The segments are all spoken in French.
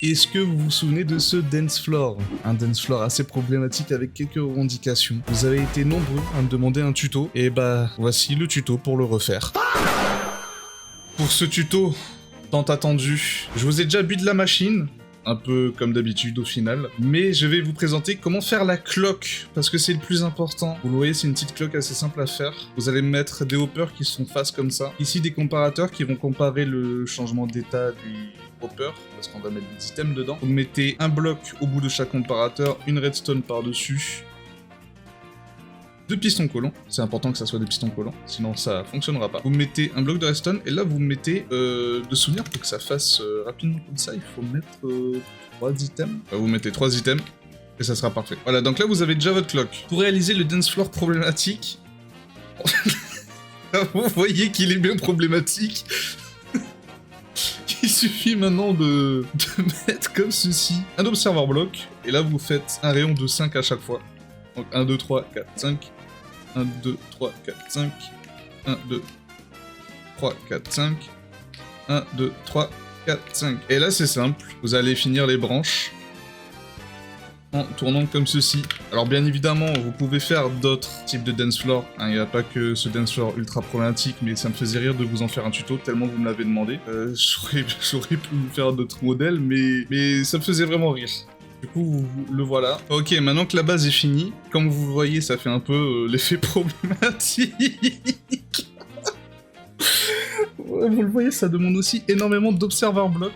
Est-ce que vous vous souvenez de ce dance floor? Un dance floor assez problématique avec quelques revendications. Vous avez été nombreux à me demander un tuto, et bah voici le tuto pour le refaire. Pour ce tuto tant attendu, je vous ai déjà bu de la machine, un peu comme d'habitude au final, mais je vais vous présenter comment faire la cloque, parce que c'est le plus important. Vous le voyez, c'est une petite cloque assez simple à faire. Vous allez mettre des hoppers qui sont face comme ça. Ici, des comparateurs qui vont comparer le changement d'état du hopper, parce qu'on va mettre des items dedans. Vous mettez un bloc au bout de chaque comparateur, une redstone par-dessus, deux pistons collants, c'est important que ça soit des pistons collants, sinon ça fonctionnera pas. Vous mettez un bloc de redstone, et là vous mettez de souvenirs pour que ça fasse rapidement comme ça, il faut mettre 3 items. Vous mettez 3 items, et ça sera parfait. Voilà, donc là vous avez déjà votre cloque. Pour réaliser le dance floor problématique, vous voyez qu'il est bien problématique. Il suffit maintenant de mettre comme ceci un observer block, et là vous faites un rayon de 5 à chaque fois. Donc 1, 2, 3, 4, 5. 1, 2, 3, 4, 5. 1, 2, 3, 4, 5. 1, 2, 3, 4, 5. Et là c'est simple, vous allez finir les branches en tournant comme ceci. Alors bien évidemment, vous pouvez faire d'autres types de dance floor. Il n'y a pas que ce dance floor ultra problématique, mais ça me faisait rire de vous en faire un tuto, tellement vous me l'avez demandé. J'aurais pu vous faire d'autres modèles, mais ça me faisait vraiment rire. Du coup, le voilà. Ok, maintenant que la base est finie, comme vous voyez, ça fait un peu l'effet problématique. Ouais, vous le voyez, ça demande aussi énormément d'observer blocs.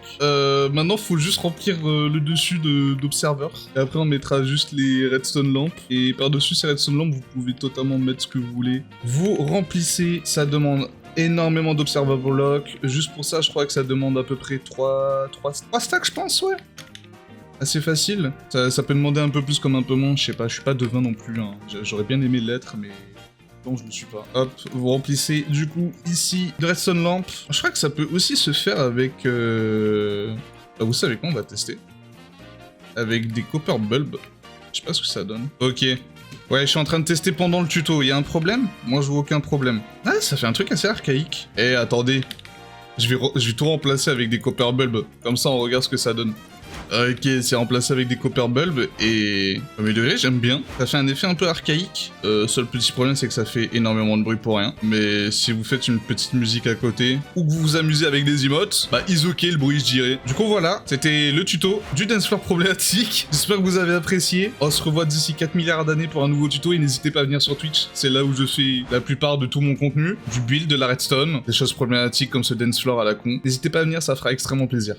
Maintenant, faut juste remplir le dessus d'observer. Et après, on mettra juste les redstone lampes. Et par-dessus ces redstone lampes, vous pouvez totalement mettre ce que vous voulez. Vous remplissez, ça demande énormément d'observer blocs. Juste pour ça, je crois que ça demande à peu près 3 stacks, je pense, ouais. Assez facile. Ça peut demander un peu plus comme un peu moins, je sais pas, je suis pas devin non plus. Hein. J'aurais bien aimé l'être, mais bon, je le suis pas. Hop, vous remplissez du coup ici de redstone lamp. Je crois que ça peut aussi se faire avec... Bah, vous savez quoi, on va tester. Avec des copper bulbs. Je sais pas ce que ça donne. Ok. Ouais, je suis en train de tester pendant le tuto. Il y a un problème? Moi, je vois aucun problème. Ah, ça fait un truc assez archaïque. Eh, attendez. Je vais tout remplacer avec des copper bulbs. Comme ça, on regarde ce que ça donne. Ok, c'est remplacé avec des copper bulbs et... Premier degré, j'aime bien. Ça fait un effet un peu archaïque. Seul petit problème, c'est que ça fait énormément de bruit pour rien. Mais si vous faites une petite musique à côté, ou que vous vous amusez avec des emotes, bah is ok le bruit, je dirais. Du coup, voilà, c'était le tuto du dance floor problématique. J'espère que vous avez apprécié. On se revoit d'ici 4 milliards d'années pour un nouveau tuto et n'hésitez pas à venir sur Twitch. C'est là où je fais la plupart de tout mon contenu. Du build, de la redstone, des choses problématiques comme ce dance floor à la con. N'hésitez pas à venir, ça fera extrêmement plaisir.